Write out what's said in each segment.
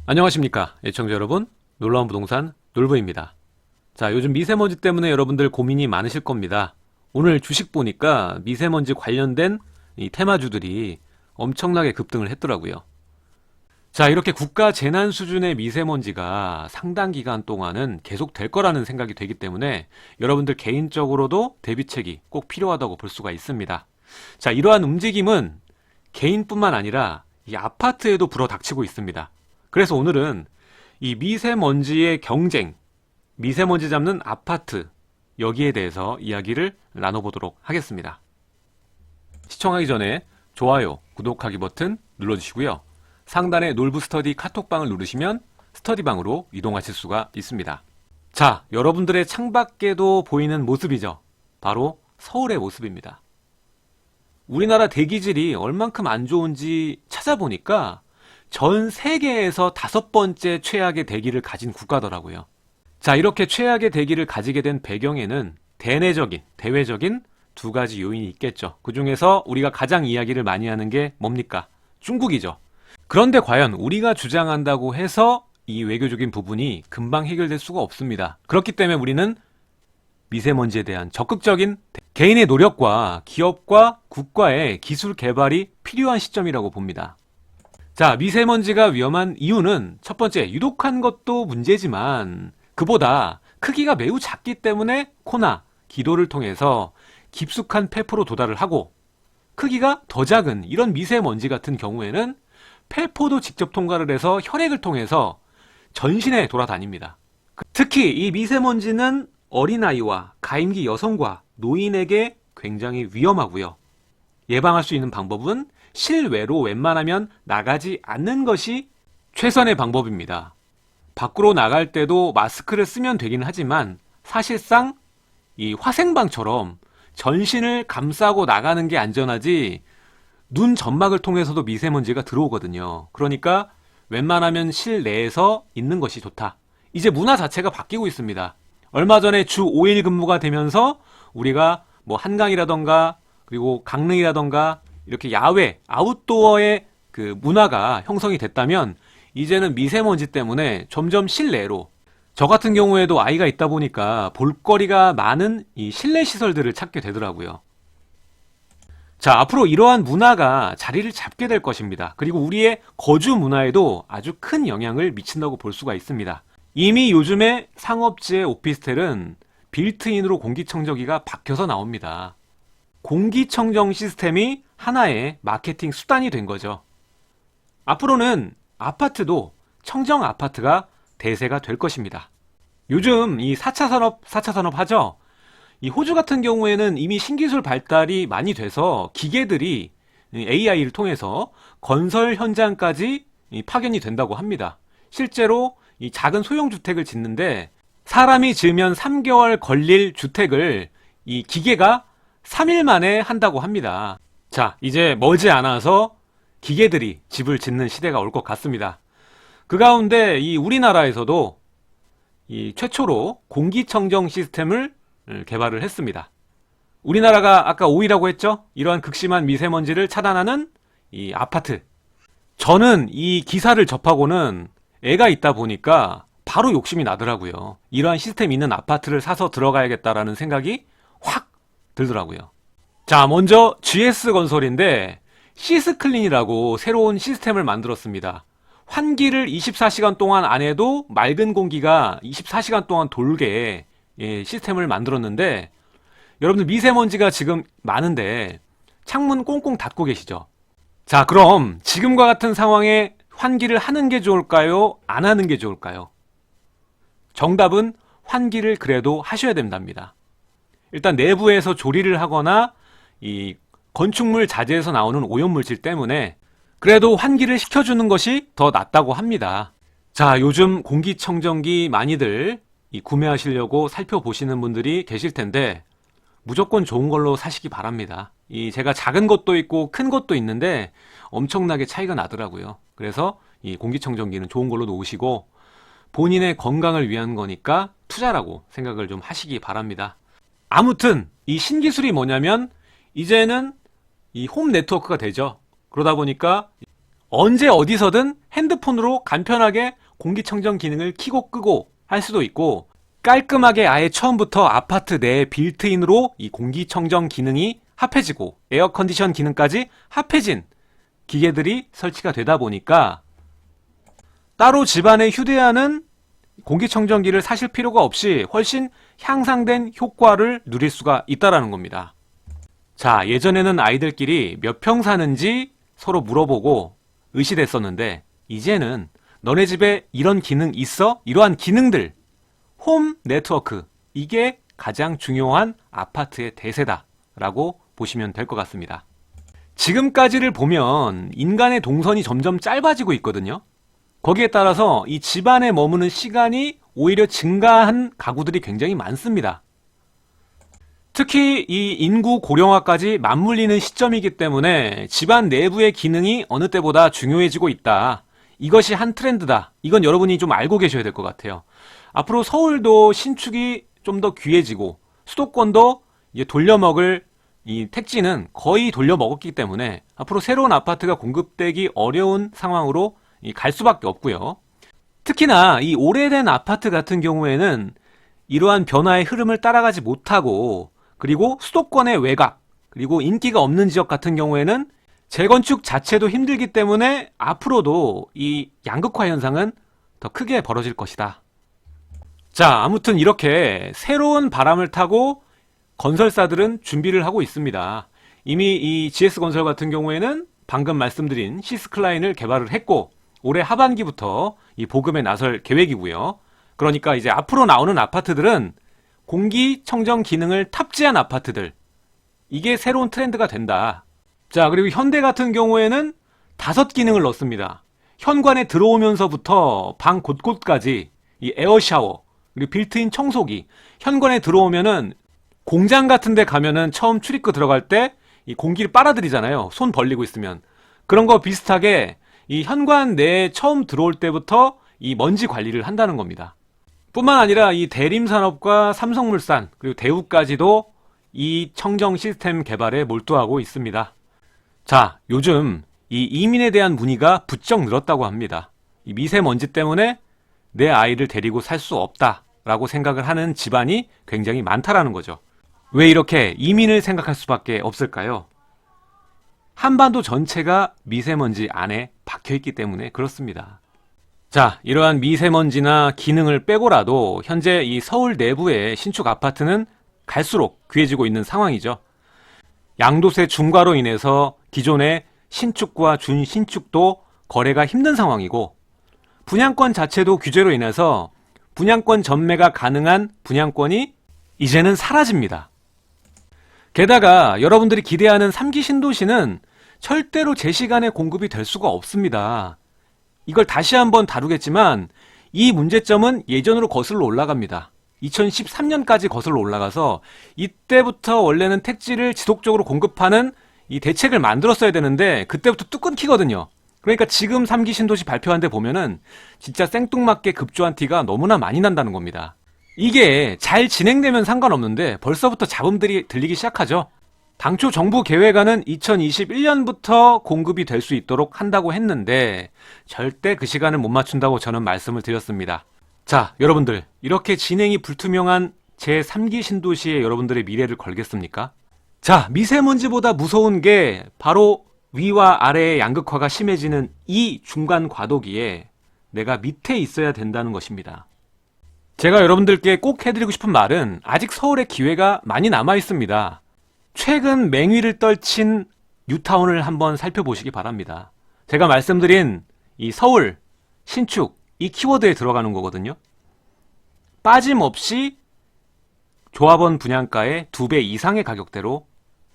안녕하십니까 애청자 여러분, 놀라운 부동산 놀부입니다. 자, 요즘 미세먼지 때문에 여러분들 고민이 많으실 겁니다. 오늘 주식 보니까 미세먼지 관련된 이 테마주들이 엄청나게 급등을 했더라고요. 자, 이렇게 국가 재난 수준의 미세먼지가 상당 기간 동안은 계속 될 거라는 생각이 되기 때문에 여러분들 개인적으로도 대비책이 꼭 필요하다고 볼 수가 있습니다. 자, 이러한 움직임은 개인뿐만 아니라 이 아파트에도 불어닥치고 있습니다. 그래서 오늘은 이 미세먼지의 경쟁, 미세먼지 잡는 아파트, 여기에 대해서 이야기를 나눠보도록 하겠습니다. 시청하기 전에 좋아요, 구독하기 버튼 눌러주시고요. 상단에 놀부 스터디 카톡방을 누르시면 스터디방으로 이동하실 수가 있습니다. 자, 여러분들의 창밖에도 보이는 모습이죠. 바로 서울의 모습입니다. 우리나라 대기질이 얼만큼 안 좋은지 찾아보니까 전 세계에서 5번째 최악의 대기를 가진 국가더라고요. 자, 이렇게 최악의 대기를 가지게 된 배경에는 대외적인 두 가지 요인이 있겠죠. 그 중에서 우리가 가장 이야기를 많이 하는 게 뭡니까? 중국이죠. 그런데 과연 우리가 주장한다고 해서 이 외교적인 부분이 금방 해결될 수가 없습니다. 그렇기 때문에 우리는 미세먼지에 대한 적극적인 개인의 노력과 기업과 국가의 기술 개발이 필요한 시점이라고 봅니다. 자, 미세먼지가 위험한 이유는 첫 번째, 유독한 것도 문제지만 그보다 크기가 매우 작기 때문에 코나 기도를 통해서 깊숙한 폐포로 도달을 하고, 크기가 더 작은 이런 미세먼지 같은 경우에는 폐포도 직접 통과를 해서 혈액을 통해서 전신에 돌아다닙니다. 특히 이 미세먼지는 어린아이와 가임기 여성과 노인에게 굉장히 위험하고요. 예방할 수 있는 방법은 실외로 웬만하면 나가지 않는 것이 최선의 방법입니다. 밖으로 나갈 때도 마스크를 쓰면 되긴 하지만 사실상 이 화생방처럼 전신을 감싸고 나가는 게 안전하지, 눈 점막을 통해서도 미세먼지가 들어오거든요. 그러니까 웬만하면 실내에서 있는 것이 좋다. 이제 문화 자체가 바뀌고 있습니다. 얼마 전에 주 5일 근무가 되면서 우리가 뭐 한강이라던가 그리고 강릉이라던가 이렇게 야외, 아웃도어의 그 문화가 형성이 됐다면 이제는 미세먼지 때문에 점점 실내로, 저 같은 경우에도 아이가 있다 보니까 볼거리가 많은 이 실내 시설들을 찾게 되더라고요. 자, 앞으로 이러한 문화가 자리를 잡게 될 것입니다. 그리고 우리의 거주 문화에도 아주 큰 영향을 미친다고 볼 수가 있습니다. 이미 요즘에 상업지의 오피스텔은 빌트인으로 공기청정기가 박혀서 나옵니다. 공기청정 시스템이 하나의 마케팅 수단이 된 거죠. 앞으로는 아파트도 청정 아파트가 대세가 될 것입니다. 요즘 이 4차 산업 하죠? 이 호주 같은 경우에는 이미 신기술 발달이 많이 돼서 기계들이 AI를 통해서 건설 현장까지 파견이 된다고 합니다. 실제로 이 작은 소형주택을 짓는데 사람이 지으면 3개월 걸릴 주택을 이 기계가 3일 만에 한다고 합니다. 자, 이제 머지않아서 기계들이 집을 짓는 시대가 올 것 같습니다. 그 가운데 이 우리나라에서도 이 최초로 공기청정 시스템을 개발을 했습니다. 우리나라가 아까 5위라고 했죠? 이러한 극심한 미세먼지를 차단하는 이 아파트. 저는 이 기사를 접하고는 애가 있다 보니까 바로 욕심이 나더라고요. 이러한 시스템이 있는 아파트를 사서 들어가야겠다라는 생각이 확 들더라고요. 자, 먼저 GS건설인데 시스클린이라고 새로운 시스템을 만들었습니다. 환기를 24시간 동안 안 해도 맑은 공기가 24시간 동안 돌게 시스템을 만들었는데, 여러분들 미세먼지가 지금 많은데 창문 꽁꽁 닫고 계시죠? 자, 그럼 지금과 같은 상황에 환기를 하는 게 좋을까요? 안 하는 게 좋을까요? 정답은 환기를 그래도 하셔야 된답니다. 일단 내부에서 조리를 하거나 이 건축물 자재에서 나오는 오염물질 때문에 그래도 환기를 시켜주는 것이 더 낫다고 합니다. 자, 요즘 공기청정기 많이들 구매하시려고 살펴보시는 분들이 계실 텐데 무조건 좋은 걸로 사시기 바랍니다. 제가 작은 것도 있고 큰 것도 있는데 엄청나게 차이가 나더라고요. 그래서 이 공기청정기는 좋은 걸로 놓으시고 본인의 건강을 위한 거니까 투자라고 생각을 좀 하시기 바랍니다. 아무튼 이 신기술이 뭐냐면 이제는 이 홈 네트워크가 되죠. 그러다 보니까 언제 어디서든 핸드폰으로 간편하게 공기청정 기능을 켜고 끄고 할 수도 있고, 깔끔하게 아예 처음부터 아파트 내 빌트인으로 이 공기청정 기능이 합해지고 에어컨디션 기능까지 합해진 기계들이 설치가 되다 보니까 따로 집안에 휴대하는 공기청정기를 사실 필요가 없이 훨씬 향상된 효과를 누릴 수가 있다는 겁니다. 자, 예전에는 아이들끼리 몇 평 사는지 서로 물어보고 의시됐었는데, 이제는 너네 집에 이런 기능 있어? 이러한 기능들, 홈 네트워크, 이게 가장 중요한 아파트의 대세다 라고 보시면 될 것 같습니다. 지금까지를 보면 인간의 동선이 점점 짧아지고 있거든요. 거기에 따라서 이 집안에 머무는 시간이 오히려 증가한 가구들이 굉장히 많습니다. 특히 이 인구 고령화까지 맞물리는 시점이기 때문에 집안 내부의 기능이 어느 때보다 중요해지고 있다. 이것이 한 트렌드다. 이건 여러분이 좀 알고 계셔야 될 것 같아요. 앞으로 서울도 신축이 좀 더 귀해지고 수도권도 이제 돌려먹을 이 택지는 거의 돌려먹었기 때문에 앞으로 새로운 아파트가 공급되기 어려운 상황으로 갈 수밖에 없고요. 특히나 이 오래된 아파트 같은 경우에는 이러한 변화의 흐름을 따라가지 못하고, 그리고 수도권의 외곽, 그리고 인기가 없는 지역 같은 경우에는 재건축 자체도 힘들기 때문에 앞으로도 이 양극화 현상은 더 크게 벌어질 것이다. 자, 아무튼 이렇게 새로운 바람을 타고 건설사들은 준비를 하고 있습니다. 이미 이 GS건설 같은 경우에는 방금 말씀드린 시스클라인을 개발을 했고, 올해 하반기부터 이 보급에 나설 계획이고요. 그러니까 이제 앞으로 나오는 아파트들은 공기청정 기능을 탑재한 아파트들, 이게 새로운 트렌드가 된다. 자, 그리고 현대 같은 경우에는 5기능을 넣습니다. 현관에 들어오면서부터 방 곳곳까지 이 에어샤워, 그리고 빌트인 청소기, 현관에 들어오면은 공장 같은 데 가면은 처음 출입구 들어갈 때 이 공기를 빨아들이잖아요. 손 벌리고 있으면. 그런 거 비슷하게 이 현관 내에 처음 들어올 때부터 이 먼지 관리를 한다는 겁니다. 뿐만 아니라 이 대림산업과 삼성물산, 그리고 대우까지도 이 청정 시스템 개발에 몰두하고 있습니다. 자, 요즘 이 이민에 대한 문의가 부쩍 늘었다고 합니다. 이 미세먼지 때문에 내 아이를 데리고 살 수 없다라고 생각을 하는 집안이 굉장히 많다라는 거죠. 왜 이렇게 이민을 생각할 수밖에 없을까요? 한반도 전체가 미세먼지 안에 박혀있기 때문에 그렇습니다. 자, 이러한 미세먼지나 기능을 빼고라도 현재 이 서울 내부의 신축 아파트는 갈수록 귀해지고 있는 상황이죠. 양도세 중과로 인해서 기존의 신축과 준신축도 거래가 힘든 상황이고, 분양권 자체도 규제로 인해서 분양권 전매가 가능한 분양권이 이제는 사라집니다. 게다가 여러분들이 기대하는 3기 신도시는 절대로 제 시간에 공급이 될 수가 없습니다. 이걸 다시 한번 다루겠지만 이 문제점은 예전으로 거슬러 올라갑니다. 2013년까지 거슬러 올라가서 이때부터 원래는 택지를 지속적으로 공급하는 이 대책을 만들었어야 되는데 그때부터 뚝 끊기거든요. 그러니까 지금 3기 신도시 발표한 데 보면은 진짜 생뚱맞게 급조한 티가 너무나 많이 난다는 겁니다. 이게 잘 진행되면 상관없는데 벌써부터 잡음들이 들리기 시작하죠. 당초 정부 계획안은 2021년부터 공급이 될 수 있도록 한다고 했는데 절대 그 시간을 못 맞춘다고 저는 말씀을 드렸습니다. 자, 여러분들, 이렇게 진행이 불투명한 제3기 신도시에 여러분들의 미래를 걸겠습니까? 자, 미세먼지보다 무서운 게 바로 위와 아래의 양극화가 심해지는 이 중간 과도기에 내가 밑에 있어야 된다는 것입니다. 제가 여러분들께 꼭 해드리고 싶은 말은 아직 서울에 기회가 많이 남아 있습니다. 최근 맹위를 떨친 뉴타운을 한번 살펴보시기 바랍니다. 제가 말씀드린 이 서울, 신축, 이 키워드에 들어가는 거거든요. 빠짐없이 조합원 분양가의 2배 이상의 가격대로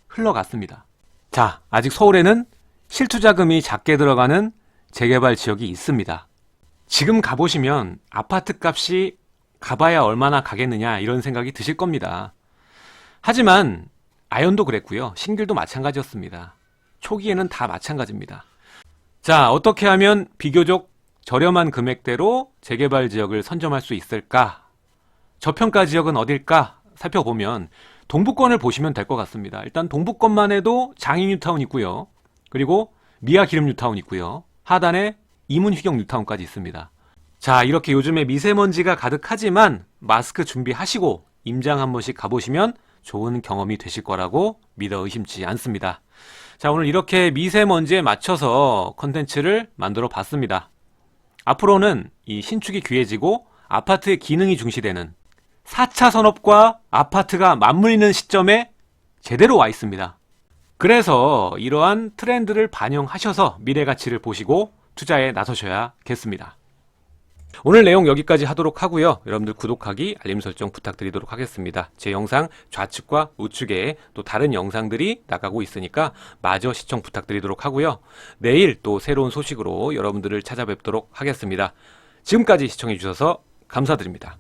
흘러갔습니다. 자, 아직 서울에는 실투자금이 작게 들어가는 재개발 지역이 있습니다. 지금 가보시면 아파트 값이 가봐야 얼마나 가겠느냐 이런 생각이 드실 겁니다. 하지만 아현도 그랬고요. 신길도 마찬가지였습니다. 초기에는 다 마찬가지입니다. 자, 어떻게 하면 비교적 저렴한 금액대로 재개발 지역을 선점할 수 있을까? 저평가 지역은 어딜까? 살펴보면 동부권을 보시면 될 것 같습니다. 일단 동부권만 해도 장인 뉴타운 있고요. 그리고 미아 기름 뉴타운 있고요. 하단에 이문휘경 뉴타운까지 있습니다. 자, 이렇게 요즘에 미세먼지가 가득하지만 마스크 준비하시고 임장 한 번씩 가보시면 좋은 경험이 되실 거라고 믿어 의심치 않습니다. 자, 오늘 이렇게 미세먼지에 맞춰서 컨텐츠를 만들어 봤습니다. 앞으로는 이 신축이 귀해지고 아파트의 기능이 중시되는 4차 산업과 아파트가 맞물리는 시점에 제대로 와 있습니다. 그래서 이러한 트렌드를 반영하셔서 미래 가치를 보시고 투자에 나서셔야겠습니다. 오늘 내용 여기까지 하도록 하고요. 여러분들 구독하기, 알림 설정 부탁드리도록 하겠습니다. 제 영상 좌측과 우측에 또 다른 영상들이 나가고 있으니까 마저 시청 부탁드리도록 하고요. 내일 또 새로운 소식으로 여러분들을 찾아뵙도록 하겠습니다. 지금까지 시청해 주셔서 감사드립니다.